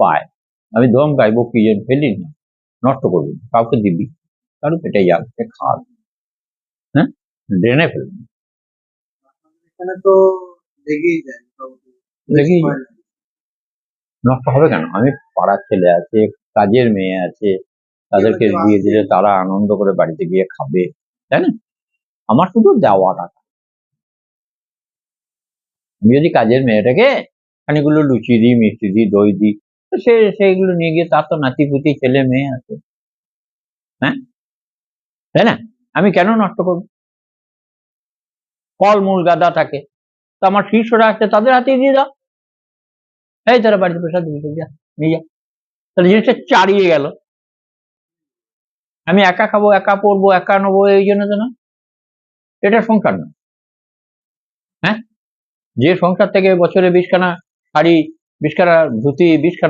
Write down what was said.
পায়, আমি দম গাইবো কি যেন ফেলি না, নষ্ট করবি না, কাউকে দিবি, কারো পেটে যাক, সে খাওয়াবে, হ্যাঁ, ড্রেনে ফেলবি। এখানে তো লেগেই যায়, লেগেই যায়। নষ্ট হবে কেন? আমি পাড়ার ছেলে আছে, কাজের মেয়ে আছে, তাদেরকে দিয়ে দিলে তারা আনন্দ করে বাড়িতে গিয়ে খাবে, তাই না? আমার শুধু দেওয়া টাকা। আমি যদি কাজের মেয়েটাকে খানিকগুলো লুচি দিই, মিষ্টি দিই, দই দিই, তো সেইগুলো নিয়ে গিয়ে তার তো নাতিপুতি ছেলে মেয়ে আছে, হ্যাঁ, তাই না? আমি কেন নষ্ট করবো? ফলমূল গাদা থাকে, তো আমার শিষ্যরা আছে, তাদের হাতে দিয়ে দাও, এই তারা বাড়িতে প্রসাদ দিবি, যা নিয়ে যা, তাহলে জিনিসটা চারিয়ে গেল। আমি একা খাবো, একা পড়বো, একা নেবো, এই জন্য তো না, এটা সংসার না। হ্যাঁ, যে সংসার থেকে বছরে 20খানা শাড়ি, 20খানা ধুতি, 20খানা